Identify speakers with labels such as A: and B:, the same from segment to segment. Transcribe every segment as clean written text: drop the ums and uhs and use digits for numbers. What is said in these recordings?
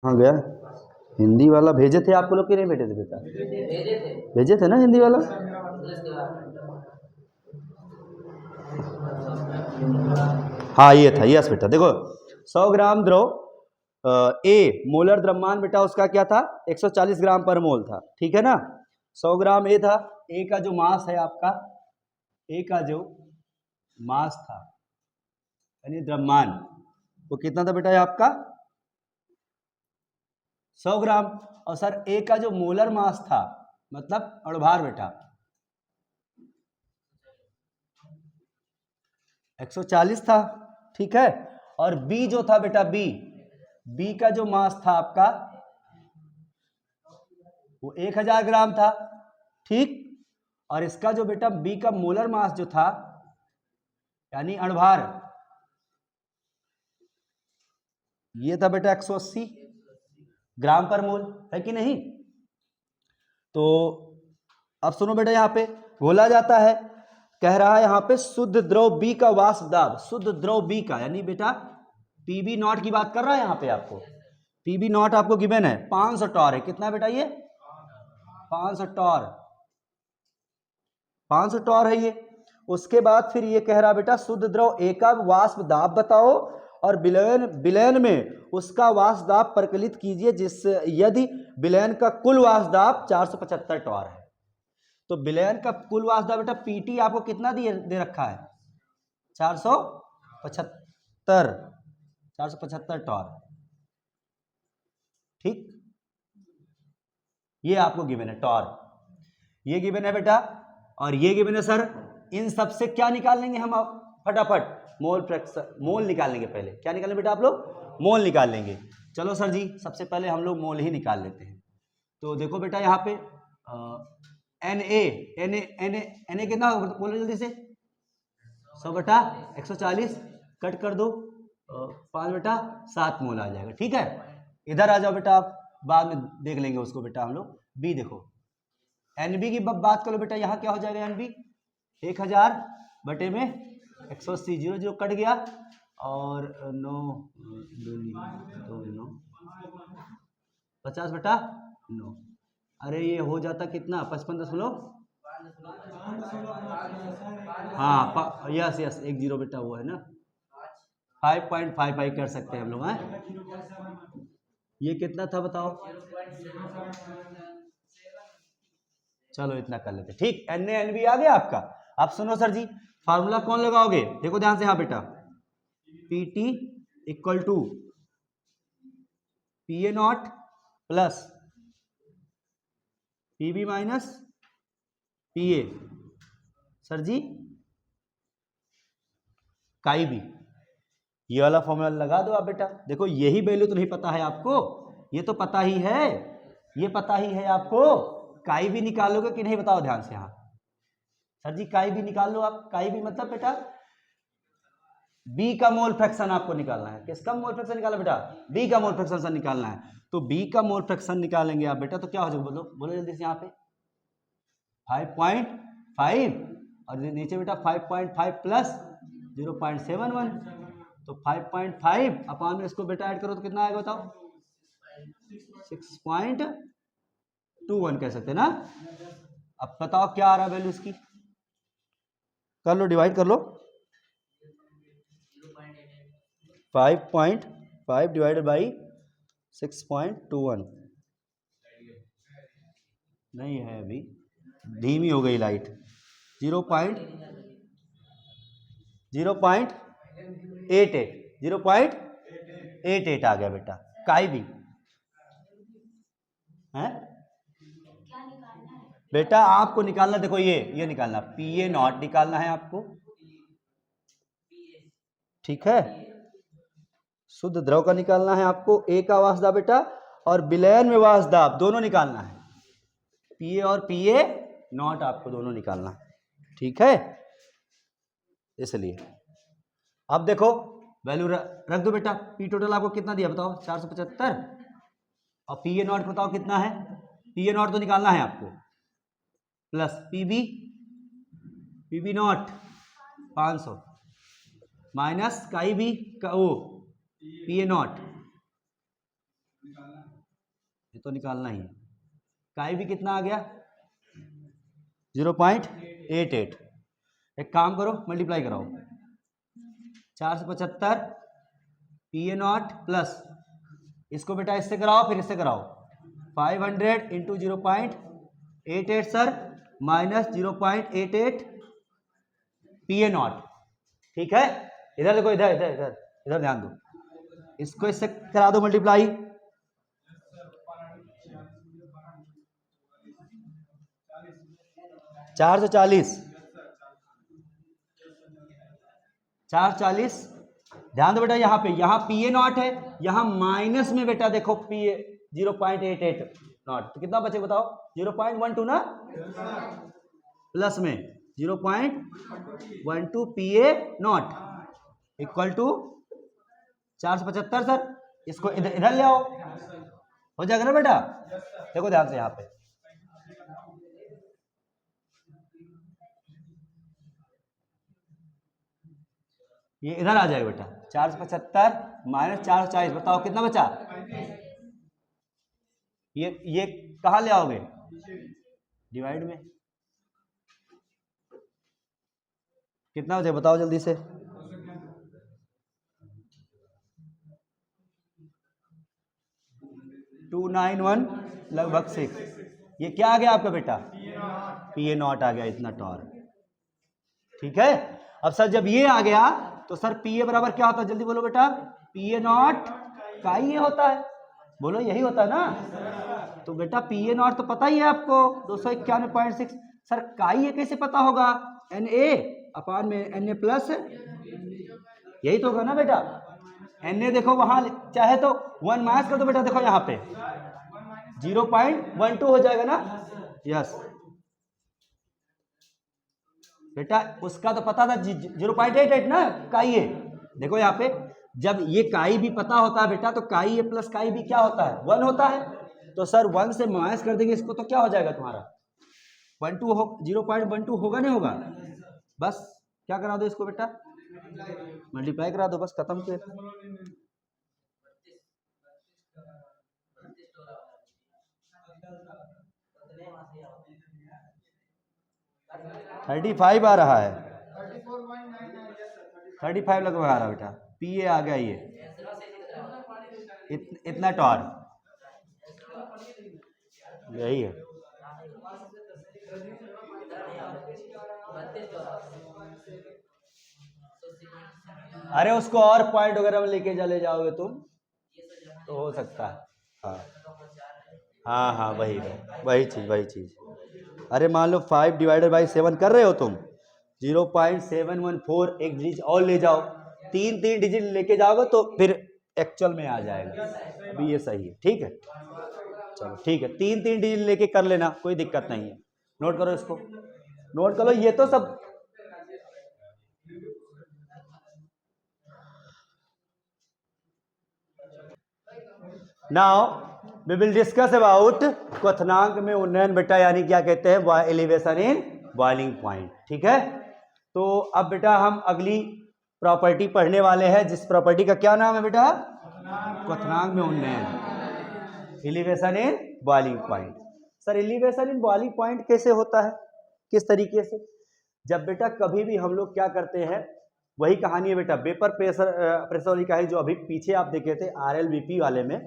A: हाँ गया हिंदी वाला भेजे थे आपको लोग कि नहीं भेजे थे बेटा? भेजे थे ना हिंदी वाला। हाँ ये था, यस बेटा। देखो 100 ग्राम द्रव ए मोलर द्रव्यमान बेटा उसका क्या था 140 ग्राम पर मोल था, ठीक है ना। 100 ग्राम ए था, ए का जो मास है आपका, ए का जो मास था यानी द्रव्यमान वो कितना था बेटा आपका 100 ग्राम। और सर ए का जो मोलर मास था मतलब अणुभार बेटा 140 था, ठीक है। और बी जो था बेटा बी का जो मास था आपका वो 1000 ग्राम था, ठीक। और इसका जो बेटा बी का मोलर मास जो था यानी अणुभार ये था बेटा 180 ग्राम पर मोल, है कि नहीं। तो अब सुनो बेटा यहां पे घोला जाता है, कह रहा है यहां पे शुद्ध द्रव बी का वाष्प दाब, शुद्ध द्रव बी का यानी बेटा पीबी नॉट की बात कर रहा है यहां पे आपको। पीबी नॉट आपको गिवन है 500 टॉर है, कितना बेटा ये 500 टॉर, 500 टॉर है ये। उसके बाद फिर ये कह रहा बेटा शुद्ध द्रव ए का वाष्प दाब बताओ और विलयन में उसका वाष्प दाब परिकलित कीजिए जिस यदि विलयन का कुल वाष्प दाब 475 टॉर है। तो विलयन का कुल वाष्प दाब बेटा पीटी आपको कितना दे रखा है 475 टॉर, ठीक। ये आपको गिवन है टॉर, ये गिवन है बेटा और ये गिवन है सर। इन सब से क्या निकाल लेंगे हम फटाफट मोल फ्रैक्शन, मोल निकाल लेंगे। पहले क्या निकालेंगे बेटा आप लोग मोल निकाल लेंगे। चलो सर जी सबसे पहले हम लोग मोल ही निकाल लेते हैं। तो देखो बेटा यहाँ पे एन ए कितना बोलो जल्दी से 100 बटा 140 कट कर दो 5 बेटा 7 मोल आ जाएगा, ठीक है। इधर आ जाओ बेटा आप बाद में देख लेंगे उसको बेटा हम लोग। बी देखो एनबी की बात करो बेटा, यहाँ क्या हो जाएगा एनबी 1000 बटे में 180 जीरो जीरो कट गया और 9 2 9 50 बटा 9। अरे ये हो जाता कितना 55.5, हाँ यस यस 1 जीरो बेटा वो है ना 5.55 कर सकते हैं हम लोग हैं। ये कितना था बताओ, चलो इतना कर लेते ठीक। एन एन बी आ गया आपका। अब सुनो सर जी फार्मूला कौन लगाओगे, देखो ध्यान से। हाँ बेटा P T equal to P A not plus P B minus P A. Sir ji काई बी, ये वाला फॉर्मूला लगा दो आप बेटा। देखो यही वैल्यू तो नहीं पता है आपको, ये तो पता ही है, ये पता ही है आपको। काई भी निकालोगे कि नहीं बताओ ध्यान से। हाँ सर जी काई भी निकाल लो आप। काई भी मतलब बेटा बी का मोल फ्रैक्शन आपको निकालना है। किसका मोल फ्रैक्शन निकालना बेटा बी का मोल फ्रैक्शन निकालना है। तो बी का मोल फ्रैक्शन निकालेंगे आप बेटा तो क्या हो जाएगा बोलो बोलो जल्दी से। यहाँ पे 5.5 और नीचे बेटा 5.5 प्लस 0.71 तो 5.5 अपान में इसको बेटा ऐड करो तो कितना आएगा बताओ 6.21 कह सकते हैं ना। अब बताओ क्या आ रहा है वैल्यू इसकी, कर लो डिवाइड कर लो 5.5 डिवाइडेड बाई 6.21 नहीं है अभी, धीमी हो गई लाइट। 0.88 आ गया बेटा काई भी है बेटा। आपको निकालना देखो ये निकालना पी ए नॉट निकालना है आपको, ठीक है। शुद्ध द्रव का निकालना है आपको, ए का वाष्प दाब बेटा और विलयन में वाष्प दाब दोनों निकालना है। पीए और पीए नॉट आपको दोनों निकालना है, ठीक है। इसलिए अब देखो वैल्यू रख दो बेटा। पी टोटल आपको कितना दिया बताओ 475 और पीए नॉट बताओ कितना है। पीए नॉट तो निकालना है आपको plus PB PB not 500 minus काई बी का ओ पी ए नॉट ये तो निकालना ही है। काई भी कितना आ गया 0.88। एक काम करो मल्टीप्लाई कराओ 4 से 75 PA0 प्लस इसको बेटा इससे कराओ फिर इससे कराओ 500 इंटू 0.88 सर माइनस 0.88 PA0। ठीक है इधर देखो इधर इधर इधर इधर ध्यान दो इसको इससे करा दो मल्टीप्लाई 440 440 ध्यान दो बेटा यहाँ पे यहाँ PA0 है यहाँ माइनस में बेटा देखो PA 0.88 नॉट तो कितना बचे बताओ 0.12 ना प्लस में 0.12 PA0 इक्वल टू 475 सर इसको इधर ले आओ हो जाएगा ना बेटा। देखो ध्यान से यहाँ पे ये इधर आ जाएगा बेटा 475 माइनस 440 बताओ कितना बचा। ये कहाँ ले आओगे डिवाइड में कितना बचे बताओ जल्दी से 291 लगभग 6। ये क्या आ गया आपका बेटा PA0 आ गया इतना टॉर्क। ठीक है अब सर जब ये आ गया तो सर PA बराबर क्या होता है जल्दी बोलो बेटा PA0 का ही ये होता है बोलो यही होता है ना। तो बेटा PA0 तो पता ही है आपको 291.6 सर का ये कैसे पता होगा Na अपान में Na प्लस यही तो होगा ना बेटा। Na देखो वहां चाहे तो 1 माइनस कर दो बेटा देखो यहाँ पे 0.12 हो जाएगा ना यस बेटा उसका तो पता था 0.88 ना काई है। देखो यहाँ पे जब ये काई भी पता होता है बेटा तो काई ए प्लस काई भी क्या होता है 1 होता है। तो सर 1 से माइनस कर देंगे इसको तो क्या हो जाएगा तुम्हारा 0.12 होगा नहीं होगा। बस क्या करा दो इसको बेटा मल्टीप्लाई करा दो बस खत्म फिर 35 आ रहा है 35 लगभग आ रहा बेटा PA आ गया ये इतना टॉर्क यही है। अरे उसको और पॉइंट वगैरह में लेके चले जाओगे तुम तो हो सकता है। हाँ वही चीज अरे मान लो 5 डिवाइडेड बाई 7 कर रहे हो तुम 0.714 एक डिजिट और ले जाओ 3 डिजिट लेके जाओगे तो फिर एक्चुअल में आ जाएगा। अभी ये सही है ठीक है चलो ठीक है 3 डिजिट लेके कर लेना कोई दिक्कत नहीं है। नोट करो इसको नोट करो ये तो सब now we will discuss about क्वथनांक में उन्नयन बेटा यानी क्या कहते हैं एलिवेशन इन बॉइलिंग पॉइंट। ठीक है तो अब बेटा हम अगली प्रॉपर्टी पढ़ने वाले हैं जिस प्रॉपर्टी का क्या नाम है बेटा क्वथनांक में उन्नयन elevation in boiling point. Sir elevation in boiling point कैसे होता है किस तरीके से जब बेटा कभी भी हम लोग क्या करते हैं वही कहानी है बेटा वेपर प्रेशर वाली कहानी जो अभी पीछे आप देखे थे RLBP वाले में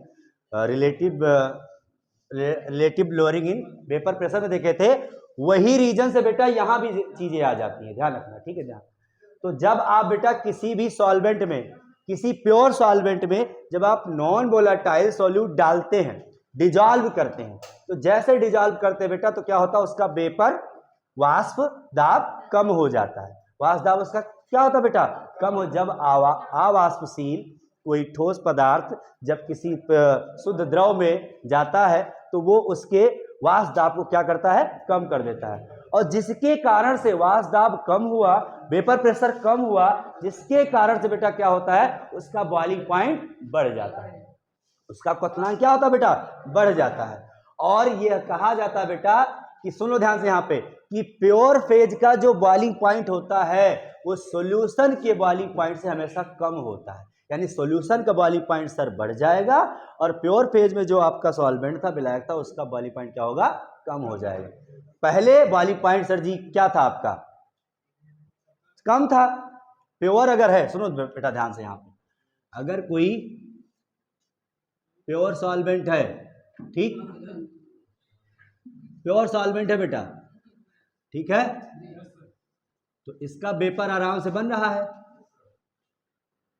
A: relative lowering in vapour pressure में देखे थे वही रीजन से बेटा यहाँ भी चीजें आ जाती हैं ध्यान रखना ठीक है ध्यान। तो जब आप बेटा किसी भी सॉल्वेंट में किसी प्योर सॉल्वेंट में जब आप नॉन वोलेटाइल सॉल्यूट डालते हैं डिजॉल्व करते हैं तो जैसे डिजॉल्व करते हैं बेटा तो क्या होता है उसका वेपर वाष्प दाब कम हो जाता है। वाष्प दाब उसका क्या होता है बेटा कम हो जब अवाष्पशील कोई ठोस पदार्थ जब किसी शुद्ध द्रव में जाता है तो वो उसके वाष्प दाब को क्या करता है कम कर देता है और जिसके कारण से वाष्प दाब कम हुआ वेपर प्रेशर कम हुआ जिसके कारण से बेटा क्या होता है उसका बॉइलिंग पॉइंट बढ़ जाता है उसका क्वथनांक क्या होता है बेटा बढ़ जाता है। और यह कहा जाता है बेटा कि सुन लो ध्यान से यहाँ पे कि प्योर फेज का जो बॉइलिंग पॉइंट होता है वो सॉल्यूशन के बॉइलिंग पॉइंट से हमेशा कम होता है यानी सॉल्यूशन का बॉइलिंग पॉइंट सर बढ़ जाएगा और प्योर फेज में जो आपका सॉल्वेंट था, विलायक था, उसका बॉइलिंग पॉइंट क्या होगा, कम हो जाएगा। पहले बॉइलिंग पॉइंट सर जी क्या था आपका, कम था। प्योर अगर है, सुनो बेटा ध्यान से, यहां पे अगर कोई प्योर सॉल्वेंट है, ठीक, प्योर सॉल्वेंट है बेटा, ठीक है, तो इसका वेपर आराम से बन रहा है।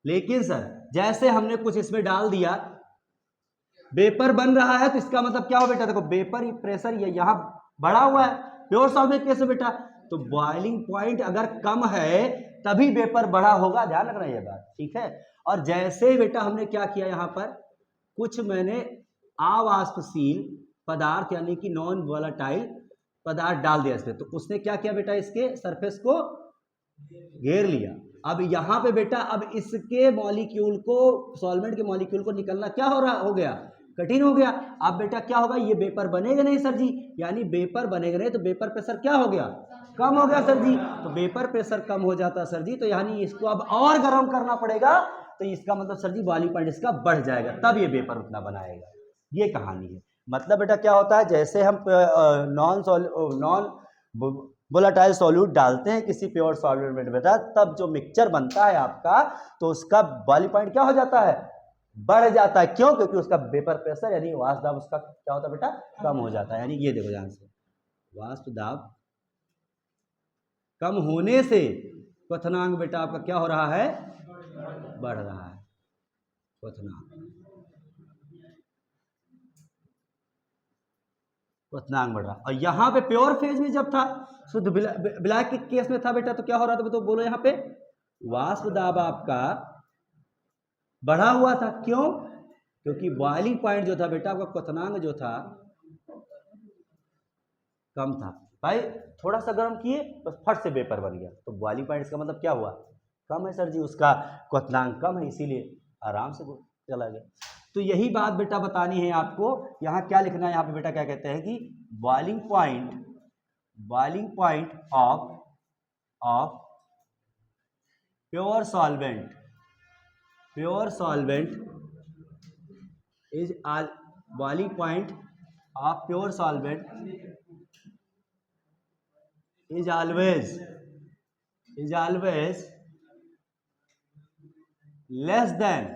A: लेकिन सर जैसे हमने कुछ इसमें डाल दिया, वेपर बन रहा है, तो इसका मतलब क्या हो बेटा, देखो वेपर प्रेशर ये यहां बढ़ा हुआ है। प्योर सॉल्वेंट कैसे बेटा, तो बॉइलिंग पॉइंट अगर कम है तभी वेपर बढ़ा होगा, ध्यान रखना ये बात, ठीक है। और जैसे बेटा हमने क्या किया, यहां पर कुछ मैंने अवाष्पशील पदार्थ यानी कि नॉन वोलेटाइल पदार्थ डाल दिया इसमें, तो उसने क्या किया बेटा, इसके सरफेस को घेर लिया। अब यहां पे बेटा अब इसके मॉलिक्यूल को, सॉल्वेंट के मॉलिक्यूल को निकलना क्या हो गया, कठिन हो गया। अब बेटा क्या होगा, ये वेपर बनेगा नहीं सर जी, यानी वेपर बनेगा नहीं, तो वेपर प्रेशर क्या हो गया, कम हो गया सर जी। तो वेपर प्रेशर कम हो जाता सर जी, तो यानी इसको अब और गर्म करना पड़ेगा, तो इसका मतलब सर जी बॉइलिंग पॉइंट इसका बढ़ जाएगा, तब ये वेपर उतना बनाएगा। ये कहानी है। मतलब बेटा क्या होता है, जैसे हम नॉन वोलेटाइल सॉल्यूट डालते हैं किसी प्योर सॉल्वेंट में बेटा, तब जो मिक्सचर बनता है आपका, तो उसका बॉइलिंग पॉइंट क्या हो जाता है, बढ़ जाता है। क्यों, क्योंकि उसका वेपर प्रेशर यानी वाष्प दाब उसका क्या होता है बेटा, कम हो जाता है। यानी ये देखो ध्यान से, वाष्प दाब कम होने से क्वथनांक बेटा आपका क्या हो रहा है, बढ़ रहा है, क्वथनांक बढ़ रहा। और यहाँ पे प्योर फेज में जब था, शुद्ध विलायक के केस में था बेटा, तो क्या हो रहा था, तो बोलो यहाँ पे वाष्प दाब आपका बढ़ा हुआ था। क्यों, क्योंकि बॉइलिंग पॉइंट जो था बेटा आपका, क्वथनांक जो था कम था। भाई थोड़ा सा गर्म किए बस फट से वेपर बन गया, तो बॉइलिंग पॉइंट इसका मतलब क्या हुआ, कम है सर जी, उसका क्वथनांक कम है, इसीलिए आराम से चला गया। तो यही बात बेटा बतानी है आपको। यहाँ क्या लिखना है, यहाँ पे बेटा क्या कहते हैं कि boiling point of pure solvent is boiling point of pure solvent is always less than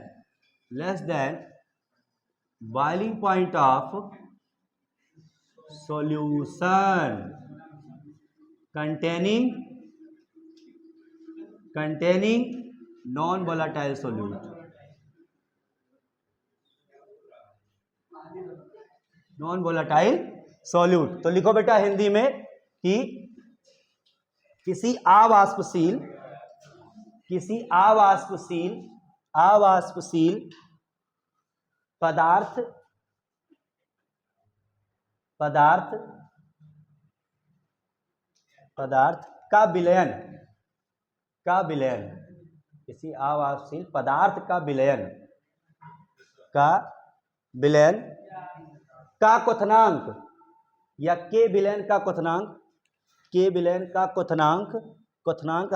A: boiling point of solution containing non volatile solute, non volatile solute. तो लिखो बेटा हिंदी में कि किसी अवाष्पशील पदार्थ का विलयन, किसी अवाष्पशील पदार्थ का विलयन का क्वथनांक या के विलयन का क्वथनांक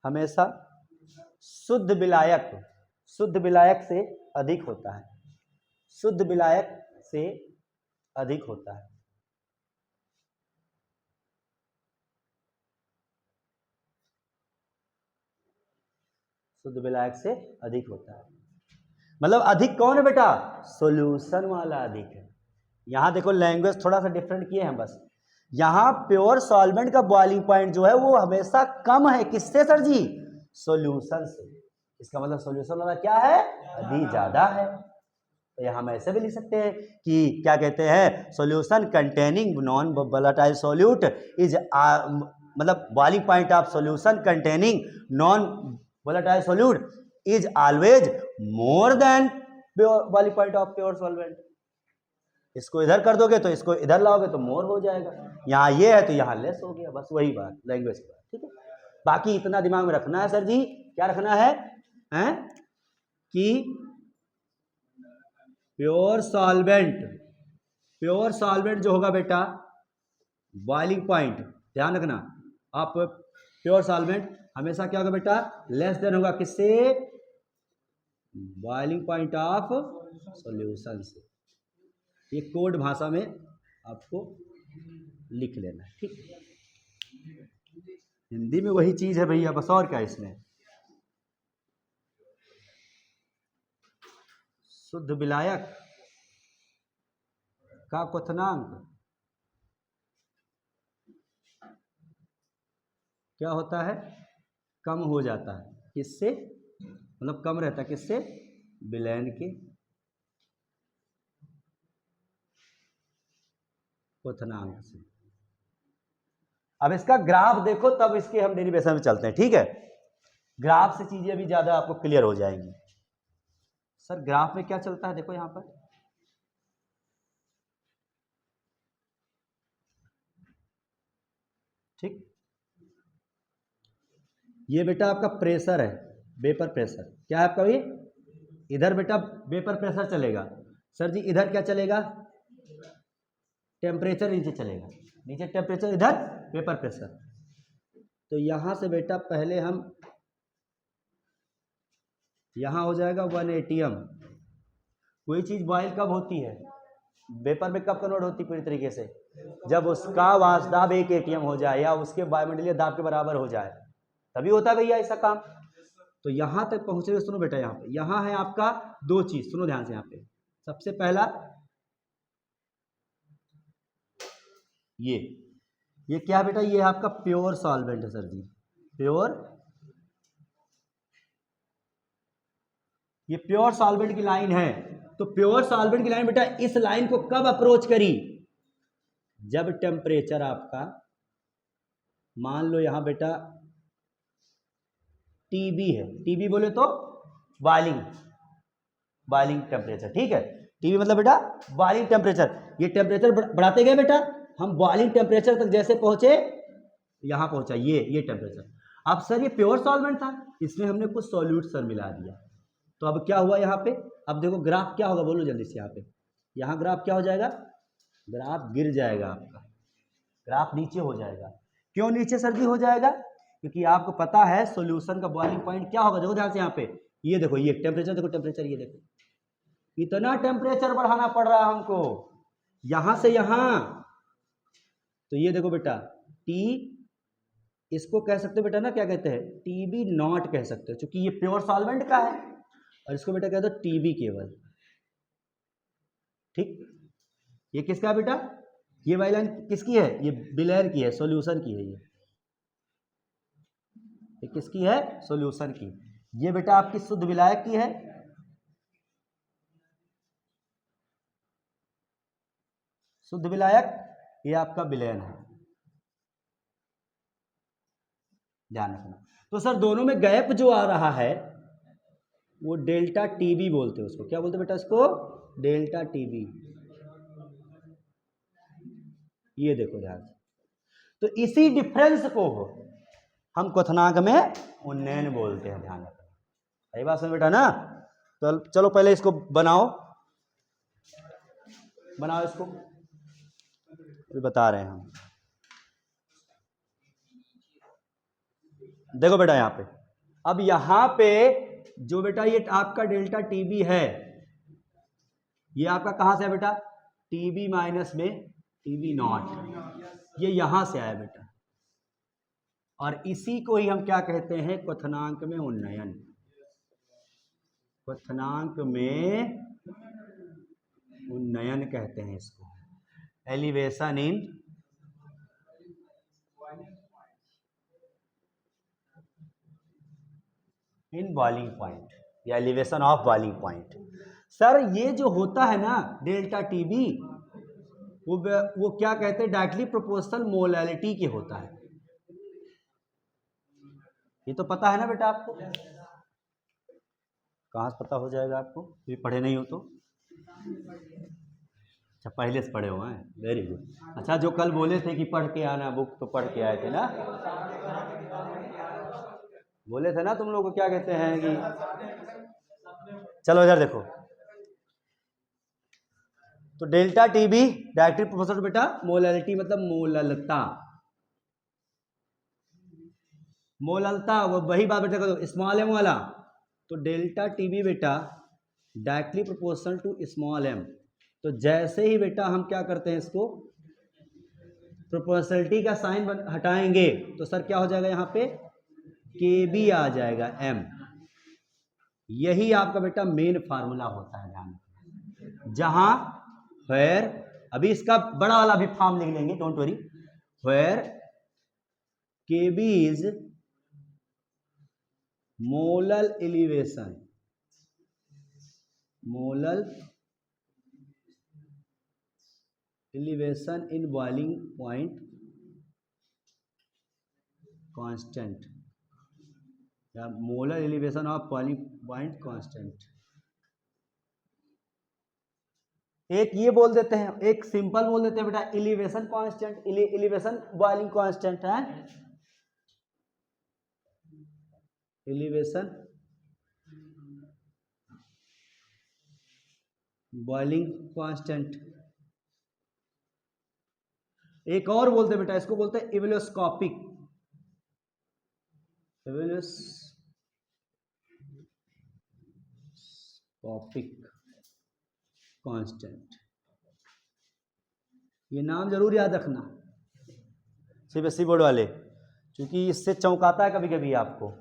A: हमेशा शुद्ध विलायक से अधिक होता है, शुद्ध विलायक से अधिक होता है। मतलब अधिक कौन है बेटा, सॉल्यूशन वाला अधिक है। यहां देखो लैंग्वेज थोड़ा सा डिफरेंट किए हैं बस। यहां प्योर सॉल्वेंट का बॉइलिंग पॉइंट जो है वो हमेशा कम है, किससे सर जी, सॉल्यूशन से। इसका मतलब सॉल्यूशन वाला क्या है, अधिक ज्यादा है। तो यहां हम ऐसे भी लिख सकते हैं कि क्या कहते हैं, solution containing non volatile solute is, मतलब boiling point of solution containing non volatile solute is always more than boiling point of pure solvent. इसको इधर कर दोगे तो इसको इधर लाओगे तो मोर हो जाएगा, यहाँ ये है तो यहाँ लेस हो गया, बस वही बात लैंग्वेज की बात, ठीक है। बाकी इतना दिमाग में रखना है सर जी, क्या रखना है कि प्योर सॉल्वेंट जो होगा बेटा, बॉइलिंग पॉइंट ध्यान रखना, आप प्योर सॉल्वेंट हमेशा क्या होगा बेटा, लेस देन होगा किससे, बॉइलिंग पॉइंट ऑफ सॉल्यूशन से। ये कोड भाषा में आपको लिख लेना है, ठीक। हिंदी में वही चीज है भैया, बस और क्या इसमें। शुद्ध विलायक का क्वथनांक क्या होता है, कम हो जाता है किससे, मतलब कम रहता है किससे, विलयन के क्वथनांक से। अब इसका ग्राफ देखो तब इसके हम डेरिवेशन में चलते हैं, ठीक है। ग्राफ से चीजें अभी ज्यादा आपको क्लियर हो जाएंगी। सर ग्राफ में क्या चलता है, देखो यहां पर, ठीक। ये बेटा आपका प्रेशर है, वेपर प्रेशर। क्या है आपका, ये इधर बेटा वेपर प्रेशर चलेगा। सर जी इधर क्या चलेगा, टेम्परेचर नीचे चलेगा, नीचे टेम्परेचर, इधर वेपर प्रेशर। तो यहां से बेटा पहले हम, यहां हो जाएगा 1 atm। कोई चीज बॉयल कब होती है, वेपर में कब कन्वर्ट होती है पूरी तरीके से, जब उसका वाष्पदाब 1 atm हो जाए या उसके वायुमंडलीय दाब के बराबर हो जाए, तभी होता है भैया ऐसा काम। तो यहां तक पहुंचे, सुनो बेटा, यहाँ पे यहां है आपका दो चीज, सुनो ध्यान से। यहाँ पे सबसे पहला ये क्या बेटा, ये आपका प्योर सॉल्वेंट है सर जी, प्योर, ये प्योर सॉल्वेंट की लाइन है। तो प्योर सॉल्वेंट की लाइन बेटा इस लाइन को कब अप्रोच करी, जब टेम्परेचर आपका, मान लो यहां बेटा टीबी है, टीबी बोले तो बॉइलिंग टेम्परेचर, ठीक है। टीबी मतलब बेटा बॉइलिंग टेम्परेचर। ये टेम्परेचर बढ़ाते गए बेटा, हम बॉइलिंग टेम्परेचर तक जैसे पहुंचे, यहां पहुंचा ये टेम्परेचर। अब सर ये प्योर सॉल्वेंट था, इसमें हमने कुछ सॉल्यूट सर मिला दिया, तो अब क्या हुआ यहाँ पे, अब देखो ग्राफ क्या होगा, बोलो जल्दी से। यहाँ पे यहाँ ग्राफ क्या हो जाएगा, ग्राफ गिर जाएगा आपका, ग्राफ नीचे हो जाएगा। क्यों नीचे सर जी हो जाएगा, क्योंकि आपको पता है सॉल्यूशन का बॉइलिंग पॉइंट क्या होगा। देखो ध्यान से यहाँ पे, ये देखो ये टेम्परेचर, देखो टेम्परेचर, ये देखो इतना टेम्परेचर बढ़ाना पड़ रहा है हमको यहां से यहां। तो ये देखो बेटा टी, इसको कह सकते हो बेटा ना, क्या कहते हैं, टीबी नॉट कह सकते हो, क्योंकि ये प्योर सॉल्वेंट का है। और इसको बेटा कह दो टीबी केवल, ठीक। ये किसका है बेटा, ये वाली लाइन किसकी है, ये विलयन की है, सॉल्यूशन की है। ये किसकी है, सॉल्यूशन की। ये बेटा आपकी शुद्ध विलायक की है, शुद्ध विलायक, ये आपका विलयन है, ध्यान रखना। तो सर दोनों में गैप जो आ रहा है वो डेल्टा टीबी बोलते हैं उसको। क्या बोलते हैं बेटा इसको, डेल्टा टीबी। ये देखो ध्यान से, तो इसी डिफरेंस को हम क्वथनांक में उन्नयन बोलते हैं, ध्यान रखना। सही बात समझ बेटा ना। तो चलो पहले इसको बनाओ इसको, अभी बता रहे हैं हम। देखो बेटा यहाँ पे, अब यहाँ पे जो बेटा ये आपका डेल्टा टीबी है, ये आपका कहां से है बेटा, टीबी माइनस में टीबी नॉट, ये यहां से आया बेटा। और इसी को ही हम क्या कहते हैं, क्वथनांक में उन्नयन। क्वथनांक में उन्नयन कहते हैं इसको, एलिवेशन इन बॉइलिंग पॉइंट, या elevation of boiling point. Sir ये जो होता है ना डेल्टा टीबी, वो क्या कहते हैं, डायरेक्टली प्रोपोर्शनल मोलैलिटी के होता है। ये तो पता है ना बेटा आपको, कहाँ से पता हो जाएगा आपको, ये पढ़े नहीं हो तो। अच्छा पहले से पढ़े हुए हैं, वेरी गुड। अच्छा जो कल बोले थे कि पढ़ के आना बुक, तो पढ़ के आए थे ना, बोले थे ना तुम लोग को, क्या कहते हैं कि, चलो इधर देखो। तो डेल्टा टीबी डायरेक्टली प्रोपोर्शनल बेटा मोलैलिटी, मतलब मोललता, मोललता, वो वही बात बेटा करो स्मॉल एम वाला, तो डेल्टा टीबी बेटा directly proportional to small M. तो जैसे ही बेटा हम क्या करते हैं, इसको प्रोपोर्शनलिटी का साइन हटाएंगे तो सर क्या हो जाएगा, यहाँ पे के बी आ जाएगा एम। यही आपका बेटा मेन फार्मूला होता है, ध्यान। जहां वेयर, अभी इसका बड़ा वाला भी फॉर्म लिख लेंगे, don't worry, where K B is molal elevation, molal elevation in boiling point constant, या molar elevation of boiling point constant. एक ये बोल देते हैं, एक सिंपल बोल देते हैं बेटा elevation constant, elevation boiling constant है, एलिवेशन बॉइलिंग कांस्टेंट। एक और बोलते हैं बेटा, इसको बोलते हैं इवेलोस्कोपिक, इवेलोस्कोपिक कांस्टेंट। ये नाम जरूर याद रखना सीबीएसई बोर्ड वाले, क्योंकि इससे चौंकाता है कभी कभी आपको।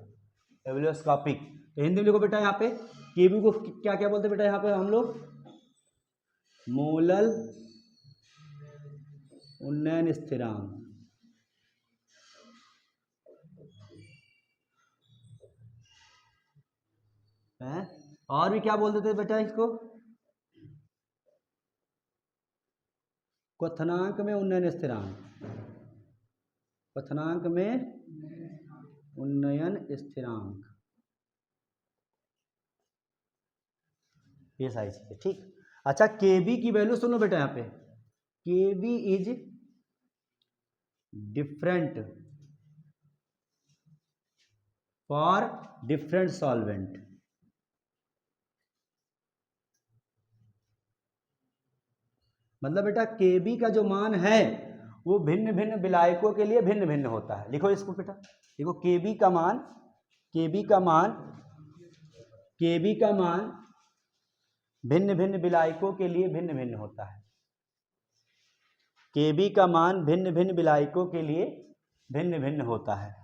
A: एवेलोस्कोपिक, तो हिंदी में लिखो बेटा, यहाँ पे केबी को क्या क्या बोलते हैं बेटा, यहाँ पे हम लोग मोलल उन्नयन स्थिरांक, है, और भी क्या बोल देते बेटा इसको, क्वथनांक में उन्नयन स्थिरांक, क्वथनांक में उन्नयन स्थिरांक, ये सारी चीजें, ठीक। अच्छा, केबी की वैल्यू सुनो बेटा, यहाँ पे K B is different for different solvent. मतलब बेटा केबी का जो मान है वो भिन्न भिन्न विलायकों के लिए भिन्न भिन्न होता है। लिखो इसको बेटा, देखो केबी का मान, केबी का मान, केबी का मान भिन्न भिन्न विलायकों के लिए भिन्न भिन्न होता है। केबी का मान भिन्न भिन्न विलायकों के लिए भिन्न भिन्न होता है।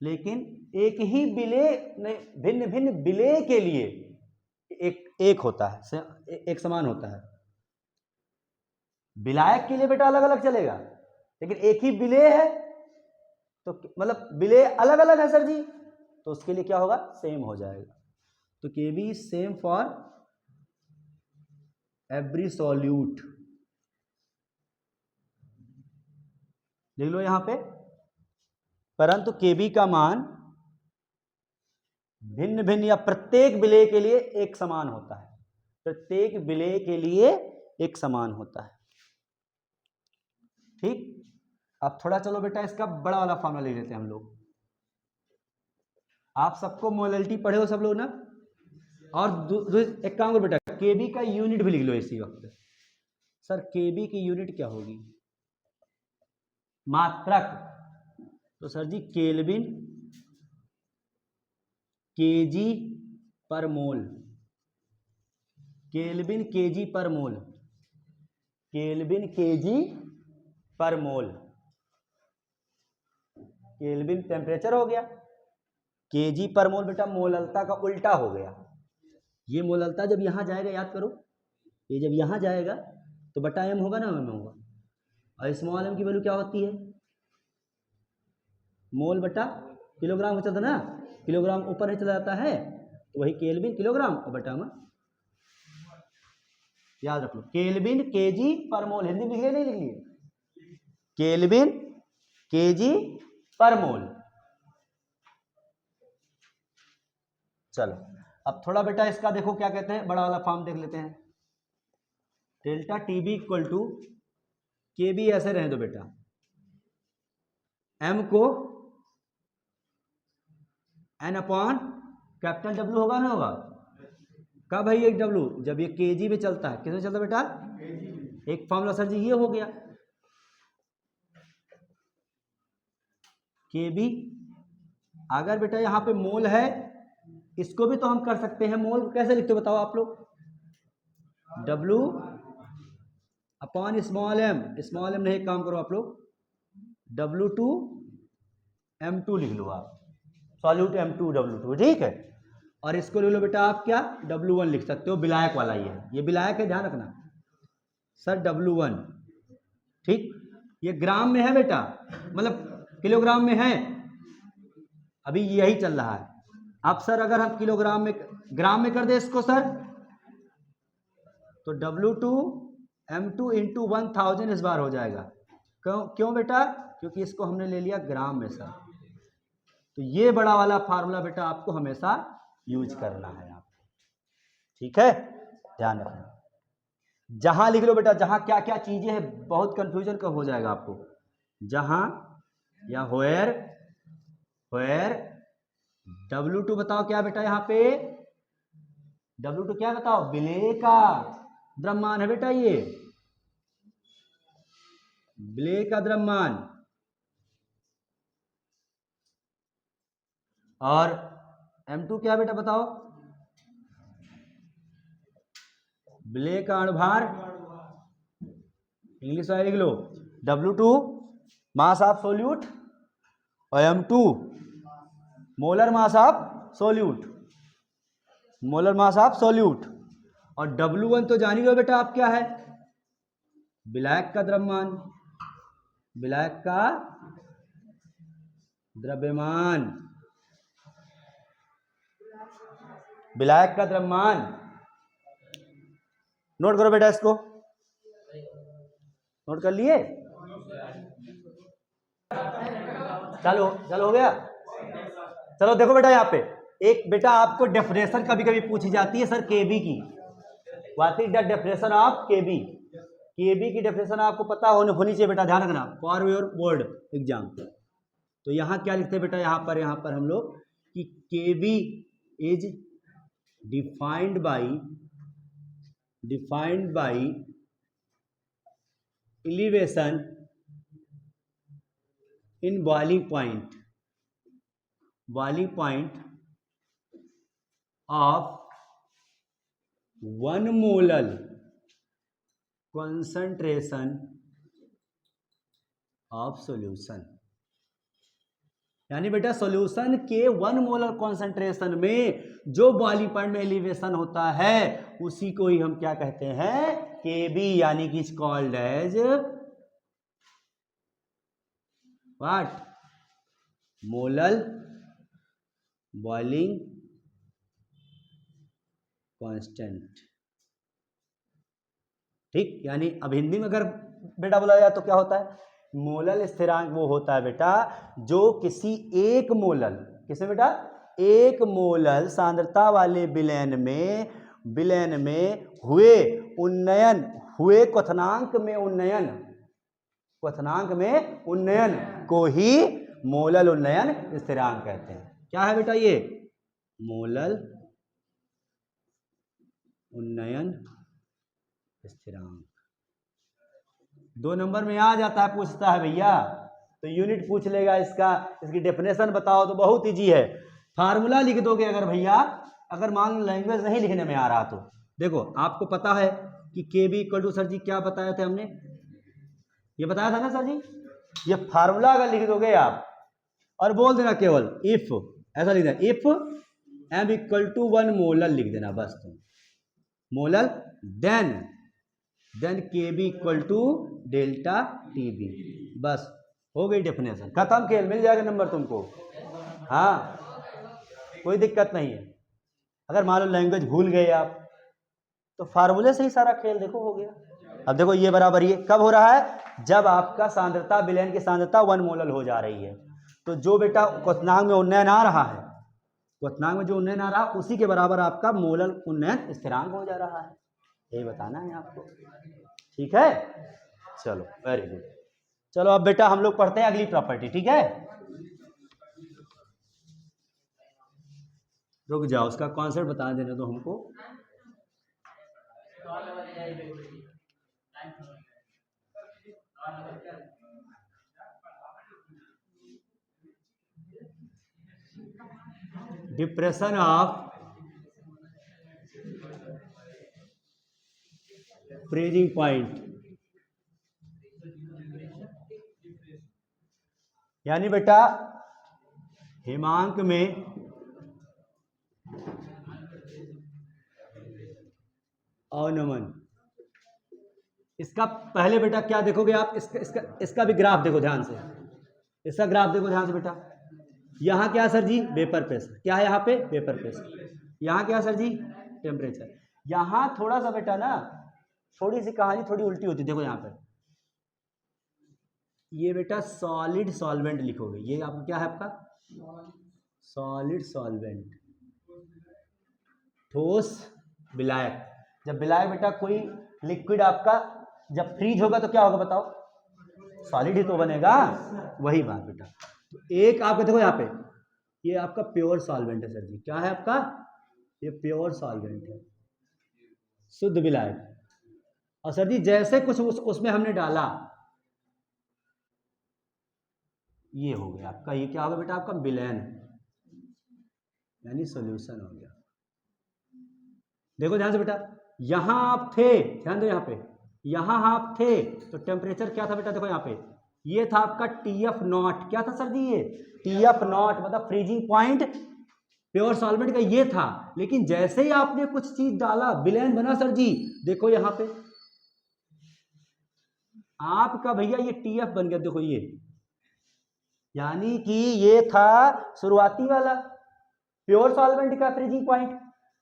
A: लेकिन एक ही विलेय नहीं, भिन्न भिन्न विलेय के लिए एक होता है, एक समान होता है। विलायक के लिए बेटा अलग अलग चलेगा, लेकिन एक ही विलेय है तो मतलब विलेय अलग अलग है सर जी, तो उसके लिए क्या होगा, सेम हो जाएगा। तो के B same for every solute, लिख लो यहां पे। परंतु केबी का मान भिन्न भिन्न या प्रत्येक विलेय के लिए एक समान होता है, प्रत्येक विलेय के लिए एक समान होता है, ठीक। अब थोड़ा चलो बेटा इसका बड़ा वाला फॉर्मूला ले लेते हैं हम लोग। आप सबको मोलैलिटी पढ़े हो सब लोग ना, और एक काम करो बेटा, केबी का यूनिट भी लिख लो इसी वक्त। सर केबी की यूनिट क्या होगी, मात्रक, तो सर जी केल्विन केजी पर मोल, केल्विन केजी पर मोल, केल्विन केजी पर मोल। केल्विन टेम्परेचर हो गया, केजी पर मोल बेटा मोललता का उल्टा हो गया। ये मोललता जब यहां जाएगा, याद करो, ये जब यहां जाएगा तो बटा एम होगा ना, एम होगा। और स्मॉल एम की वैल्यू क्या होती है, मोल बटा किलोग्राम हो चलता ना, किलोग्राम ऊपर नहीं चला जाता है, तो वही केल्विन किलोग्राम और बटा में, याद रख लो। केल्विन केजी पर मोल, हिंदी में लिख लिए नहीं लिख लिए, केल्विन केजी पर मोल। चलो अब थोड़ा बेटा इसका देखो क्या कहते हैं, बड़ा वाला फॉर्म देख लेते हैं। डेल्टा टीबी इक्वल टू के बी, ऐसे रहे दो बेटा, एम को एन अपॉन कैपिटल डब्ल्यू होगा ना, होगा कब है ये डब्ल्यू, जब ये केजी में चलता है, किसमें चलता है बेटा, एक फॉर्मूला सर जी ये हो गया Kb। अगर बेटा यहाँ पे मोल है, इसको भी तो हम कर सकते हैं, मोल कैसे लिखते हो बताओ आप लोग, W अपॉन स्मॉल एम नहीं, एक काम करो आप लोग W2 M2 लिख लो आप, सॉल्यूट M2 W2, ठीक है। और इसको ले लो बेटा आप क्या, W1 लिख सकते हो, विलायक वाला ये विलायक है, ध्यान रखना सर, W1, ठीक। ये ग्राम में है बेटा, मतलब किलोग्राम में है, अभी यही चल रहा है। अब सर अगर हम किलोग्राम में, ग्राम में कर दे इसको सर, तो W2 M2 इंटू 1000 इस बार हो जाएगा। क्यों बेटा, क्योंकि इसको हमने ले लिया ग्राम में सर। तो ये बड़ा वाला फार्मूला बेटा आपको हमेशा यूज करना है आपको, ठीक है, ध्यान रखना। जहां लिख लो बेटा, जहां क्या क्या चीजें हैं, बहुत कंफ्यूजन कब हो जाएगा आपको, जहां या व्हेयर W2 बताओ क्या बेटा, यहां पे W2 क्या बताओ, विलेय का द्रव्यमान है बेटा, ये विलेय का द्रव्यमान। और M2 क्या बेटा बताओ, विलेय का अणुभार, इंग्लिश वाले लिख लो, W2 मास ऑफ सोल्यूट और M2 molar mass of solute, और W1 तो जान ही लो बेटा आप क्या है, विलायक का द्रव्यमान, विलायक का द्रव्यमान, विलायक का द्रव्यमान। नोट करो बेटा इसको, नोट कर लिए, चलो हो गया। चलो देखो बेटा, यहाँ पे एक बेटा आपको डेफिनेशन कभी कभी पूछी जाती है सर केबी की, what is the definition of K B. K B की डेफिनेशन आपको पता होनी चाहिए बेटा, ध्यान रखना फॉर योर बोर्ड एग्जाम। तो यहाँ क्या लिखते हैं बेटा, यहाँ पर हम लोग कि K B is defined by elevation in boiling point of 1 molar concentration of solution. यानी बेटा सॉल्यूशन के 1 मोलर कॉन्सेंट्रेशन में जो बॉइलिंग पॉइंट में एलिवेशन होता है उसी को ही हम क्या कहते हैं, केबी, यानी कि is called as what, molar boiling constant, ठीक। यानी अब हिंदी में अगर बेटा बोला जाए तो क्या होता है, मोलल स्थिरांक वो होता है बेटा जो किसी एक मोलल, किसमें बेटा, एक मोलल सांद्रता वाले विलयन में हुए क्वथनांक में उन्नयन को ही मोलल उन्नयन स्थिरांक कहते हैं। क्या है बेटा ये, मोलल उन्नयन स्थिरांक। 2 नंबर में आ जाता है, पूछता है भैया, तो यूनिट पूछ लेगा इसका, इसकी डेफिनेशन बताओ, तो बहुत इजी है, फार्मूला लिख दोगे। अगर भैया अगर मान लो लैंग्वेज नहीं लिखने में आ रहा तो देखो आपको पता है कि KB इक्वल टू, सर जी क्या बताया था हमने, ये बताया था ना सर जी, ये फार्मूला अगर लिख दोगे आप और बोल देना केवल इफ, ऐसा लिख देना if M equal to 1 molar लिख देना बस, तुम molar, then KB equal to delta TB, बस हो गई डेफिनेशन, खत्म खेल, मिल जाएगा नंबर तुमको। हाँ कोई दिक्कत नहीं है, अगर मान लो लैंग्वेज भूल गए आप तो फार्मूले से ही सारा खेल देखो हो गया। अब देखो ये बराबर ये कब हो रहा है, जब आपका सांद्रता विलयन की सांद्रता 1 मोलर हो जा रही है, तो जो बेटा क्वथनांक में उन्नयन आ रहा है, क्वथनांक में जो उन्नयन आ रहा है उसी के बराबर आपका मोलर उन्नयन स्थिरांक हो जा रहा है, यही बताना है आपको, ठीक है। चलो वेरी गुड, चलो अब बेटा हम लोग पढ़ते हैं अगली प्रॉपर्टी, ठीक है। रुक जाओ, उसका कॉन्सेप्ट बता देने दो हमको। डिप्रेशन ऑफ फ्रीजिंग पॉइंट, यानी बेटा हिमांक में अवनमन। इसका पहले बेटा क्या देखोगे आप, इसका भी ग्राफ देखो ध्यान से, इसका ग्राफ देखो ध्यान से बेटा। यहाँ क्या सर जी, वेपर प्रेशर, क्या है यहाँ पे, वेपर प्रेशर। यहाँ क्या सर जी, टेम्परेचर। यहाँ थोड़ा सा बेटा ना, थोड़ी सी कहानी थोड़ी उल्टी होती है। देखो यहाँ पे ये बेटा सॉलिड सॉल्वेंट लिखोगे, ये आपका क्या है, आपका सॉलिड सॉल्वेंट, ठोस विलायक। जब विलायक बेटा कोई लिक्विड आपका जब फ्रीज होगा तो क्या होगा बताओ, सॉलिड ही तो बनेगा, वही बात बेटा। तो एक आपका देखो यहाँ पे, ये आपका प्योर सॉल्वेंट है सर जी, क्या है आपका, ये प्योर सॉल्वेंट है, शुद्ध विलायक। और सर जी जैसे कुछ उसमें हमने डाला, ये हो गया आपका, ये क्या होगा बेटा, आपका विलयन, यानी सॉल्यूशन हो गया। देखो ध्यान से बेटा, यहां आप थे, ध्यान दो यहाँ पे, यहां आप थे तो टेम्परेचर क्या था बेटा, देखो यहाँ पे ये था आपका TF नॉट, क्या था सर जी, ये TF नॉट मतलब फ्रीजिंग पॉइंट प्योर सॉल्वेंट का ये था। लेकिन जैसे ही आपने कुछ चीज डाला, विलयन बना सर जी, देखो यहाँ पे आपका भैया ये TF बन गया, देखो ये, यानी कि ये था शुरुआती वाला प्योर सॉल्वेंट का फ्रीजिंग पॉइंट।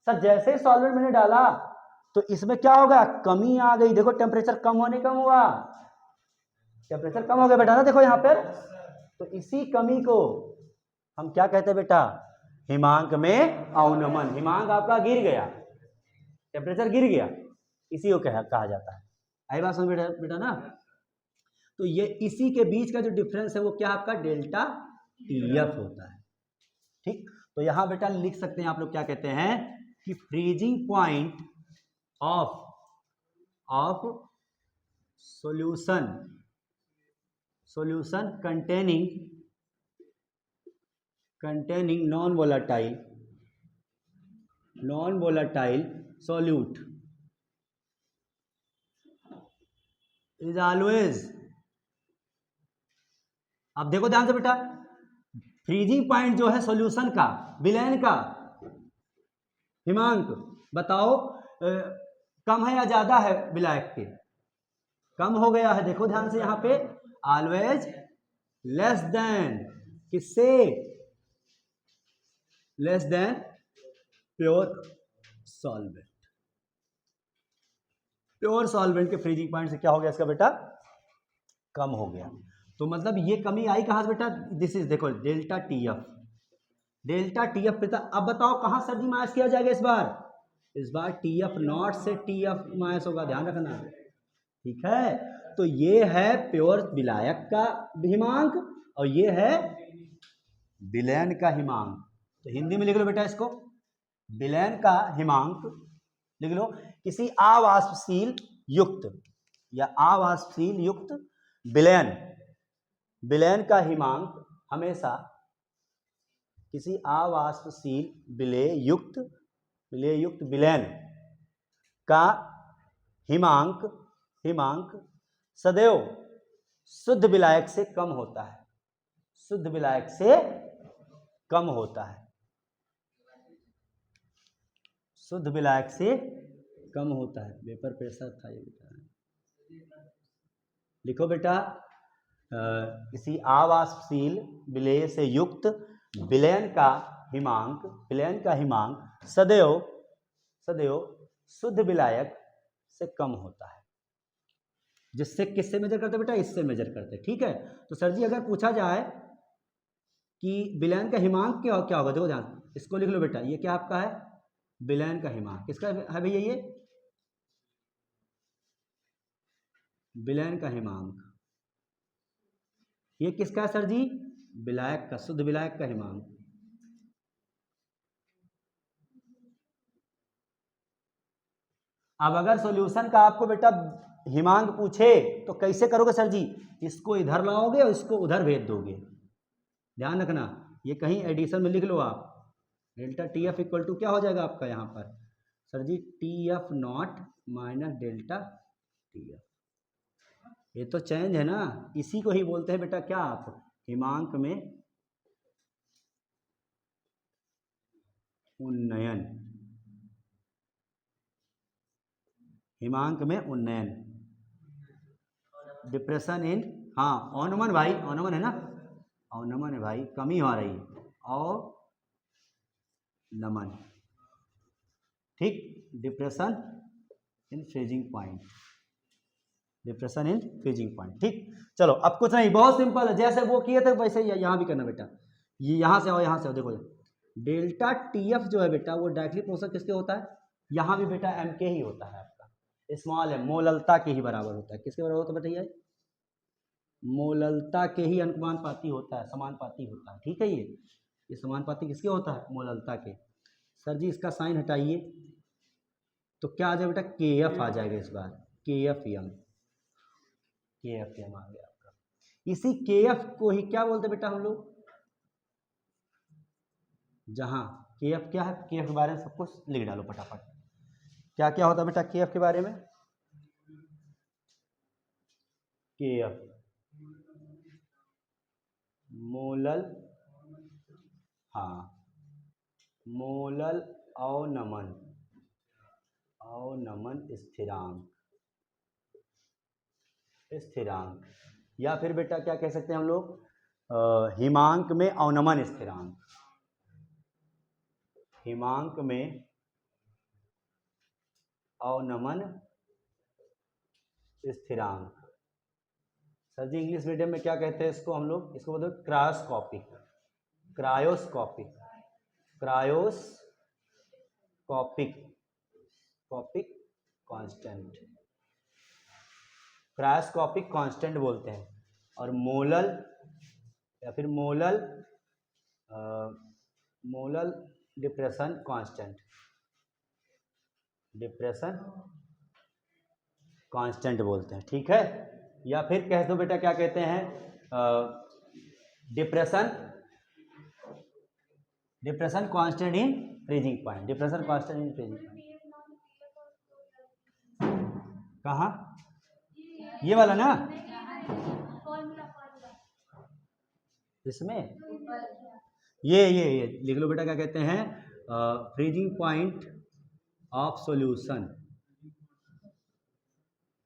A: सर जैसे सॉल्वेंट मैंने डाला तो इसमें क्या होगा, कमी आ गई, देखो टेम्परेचर कम होने कम हुआ, टेम्परेचर कम हो गया बेटा ना, देखो यहाँ पर। तो इसी कमी को हम क्या कहते हैं बेटा, हिमांक में अवनमन। हिमांक आपका गिर गया, टेम्परेचर गिर गया, इसी को कहा जाता है। आई बात समझ बेटा, बेटा ना। तो ये इसी के बीच का जो डिफरेंस है वो क्या आपका डेल्टा TF होता है, ठीक। तो यहां बेटा लिख सकते हैं आप लोग, क्या कहते हैं कि freezing point of solution containing non-volatile solute is always, अब देखो ध्यान से बेटा, फ्रीजिंग पॉइंट जो है सॉल्यूशन का, विलयन का, हिमांक बताओ कम है या ज्यादा है, विलायक के कम हो गया है, देखो ध्यान से यहाँ पे, ऑलवेज लेस देन, किससे, less than pure solvent. Pure solvent के फ्रीजिंग पॉइंट से क्या हो गया इसका बेटा, कम हो गया। तो मतलब ये कमी आई कहां से बेटा, दिस इज देखो डेल्टा TF बेटा। अब बताओ कहां सर जी माइनस किया जाएगा इस बार TF नॉट से TF माइनस होगा, ध्यान रखना, ठीक है। तो ये है प्योर विलायक का हिमांक और ये है विलयन का हिमांक। तो हिंदी में लिख लो बेटा इसको, विलयन का हिमांक लिख लो, किसी अवाष्पशील युक्त या अवाष्पशील युक्त विलयन का हिमांक हमेशा किसी अवाष्पशील विलेय युक्त विलयन का हिमांक सदैव शुद्ध विलायक से कम होता है, शुद्ध विलायक से कम होता है, शुद्ध विलायक से कम होता है। वेपर प्रेशर था ये बेटा, लिखो बेटा, किसी अवाष्पशील विलेय से युक्त विलयन का हिमांक सदैव शुद्ध विलायक से कम होता है। जिससे किससे मेजर करते बेटा, इससे मेजर करते, ठीक है। तो सर जी अगर पूछा जाए कि विलयन का हिमांक क्या होगा, देखो ध्यान, इसको लिख लो बेटा, ये क्या आपका है, विलयन का हिमांक, किसका है भैया, ये विलयन का हिमांक, ये किसका है सर जी, विलायक का, शुद्ध विलायक का हिमांक। अब अगर सॉल्यूशन का आपको बेटा हिमांक पूछे तो कैसे करोगे सर जी, इसको इधर लाओगे और इसको उधर भेज दोगे, ध्यान रखना, ये कहीं एडिशन में लिख लो आप, delta T F equal to क्या हो जाएगा आपका यहाँ पर sir ji, T F not minus delta T F. ये तो चेंज है ना, इसी को ही बोलते हैं बेटा क्या आप, हिमांक में उन्नयन। हिमांक में उन्नयन, डिप्रेशन इन, हाँ अवनमन भाई, अवनमन है ना, अवनमन है भाई, कमी हो रही है, अवनमन, ठीक। Depression in freezing point, depression in freezing point, ठीक। चलो अब कुछ नहीं, बहुत सिंपल है, जैसे वो किए थे वैसे ही यहाँ भी करना बेटा। ये यहाँ से आओ, यहाँ से आओ, देखो डेल्टा टी एफ जो है बेटा वो डायरेक्टली प्रोपोर्शनल किसके होता है, यहाँ भी बेटा एम के ही होता है आपका, स्मॉल है, मोललता के ही बराबर होता है। किसके बराबर होता है बेटा, ये मोललता के ही अनुपाती होता है, समानुपाती होता है, ठीक है। ये समानुपाती किसके होता है, मोललता के। सर जी इसका साइन हटाइए तो क्या आ जाएगा बेटा, के एफ आ जाएगा इस बार, के एफ एम, के एफ एम आ गया आपका। इसी के एफ को ही क्या बोलते बेटा हम लोग, जहां के एफ क्या है, के एफ के बारे में सब कुछ लिख डालो फटाफट, क्या क्या होता है बेटा के एफ के बारे में। के एफ मोलल, हाँ मोलल अवनमन, अवनमन स्थिरांक, स्थिरांक, या फिर बेटा क्या कह सकते हैं हम लोग, हिमांक में अवनमन स्थिरांक, हिमांक में अवनमन स्थिरांक। सर जी इंग्लिश मीडियम में क्या कहते हैं इसको हम लोग, इसको बोलते हैं cryoscopic, cryoscopic, cryoscopic, कॉपिक constant, cryoscopic constant बोलते हैं। और मोलल या फिर molal molal depression constant, depression constant बोलते हैं, ठीक है। या फिर कह दो बेटा क्या कहते हैं, depression, depression constant in freezing point, depression constant in freezing point. कहाँ, ये वाला ना, इसमें ये लिख लो बेटा, क्या कहते हैं, फ्रीजिंग पॉइंट ऑफ सॉल्यूशन।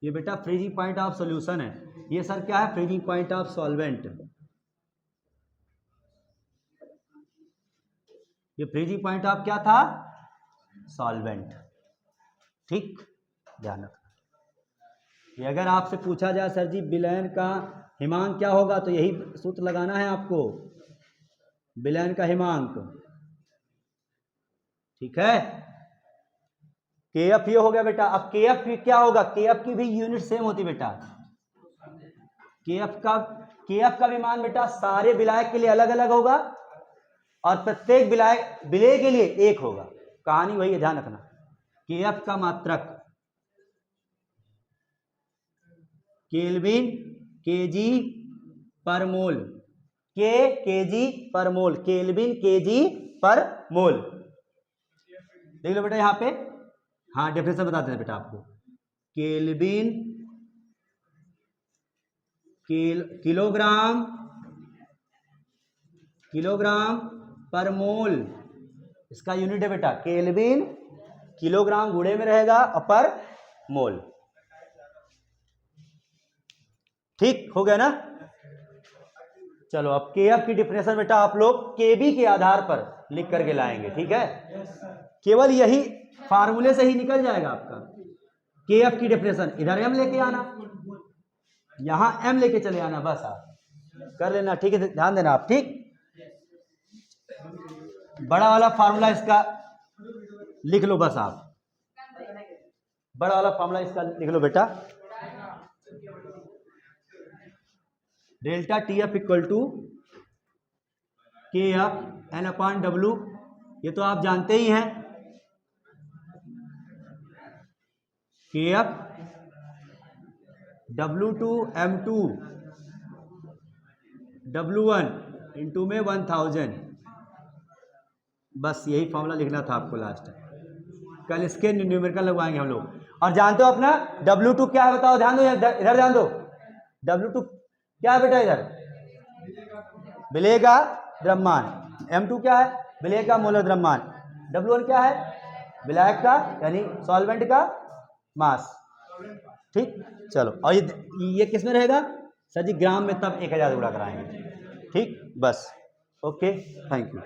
A: ये बेटा फ्रीजिंग पॉइंट ऑफ सॉल्यूशन है, ये सर क्या है, फ्रीजिंग पॉइंट ऑफ सॉल्वेंट। ये फ्रीजिंग पॉइंट ऑफ क्या था, सॉल्वेंट, ठीक, ध्यान रखना। ये अगर आपसे पूछा जाए सर जी विलयन का हिमांक क्या होगा, तो यही सूत्र लगाना है आपको, विलयन का हिमांक, ठीक है। के एफ ये हो गया बेटा। अब के एफ क्या होगा, के एफ की भी यूनिट सेम होती बेटा, के एफ का भी मान बेटा सारे विलायक के लिए अलग अलग होगा और प्रत्येक विलय के लिए एक होगा। कहानी वही है, ध्यान रखना। के एफ का मात्रक केल्विन केजी पर मोल, केजी पर मोल, केल्विन केजी पर मोल, देख लो बेटा यहां पे, हाँ डेफिनेशन बताते हैं बेटा आपको, केल्विन किलोग्राम, किलोग्राम पर मोल, इसका यूनिट है बेटा केल्विन, किलोग्राम गुणे में रहेगा और पर मोल, ठीक हो गया ना। चलो अब के एफ की डिफिनेशन बेटा आप लोग केबी के आधार पर लिख करके लाएंगे, ठीक है। केवल यही फार्मूले से ही निकल जाएगा आपका के एफ की डिफिनेशन। इधर एम लेके आना, यहां एम लेके चले आना, बस आप कर लेना, ठीक है, ध्यान देना आप, ठीक। बड़ा वाला फार्मूला इसका लिख लो बस आप, बड़ा वाला फार्मूला इसका लिख लो बेटा, delta T F equal to K F N upon W, ये तो आप जानते ही हैं, के F W2 M2 W1 into में 1000 बस यही फॉर्मूला लिखना था आपको लास्ट टाइम। कल इसके न्यूमेरिकल लगवाएंगे हम लोग। और जानते हो अपना W2 क्या है बताओ, ध्यान दो इधर ध्यान दो। W2 क्या है बेटा इधर, विलेय का द्रव्यमान। M2 क्या है, विलेय का मोलर द्रव्यमान। W1 क्या है, विलायक का यानी सॉल्वेंट का मास। ठीक, चलो। और ये किस में रहेगा सर जी, ग्राम में, तब 1000 गुणा कराएंगे। ठीक, बस ओके, थैंक यू।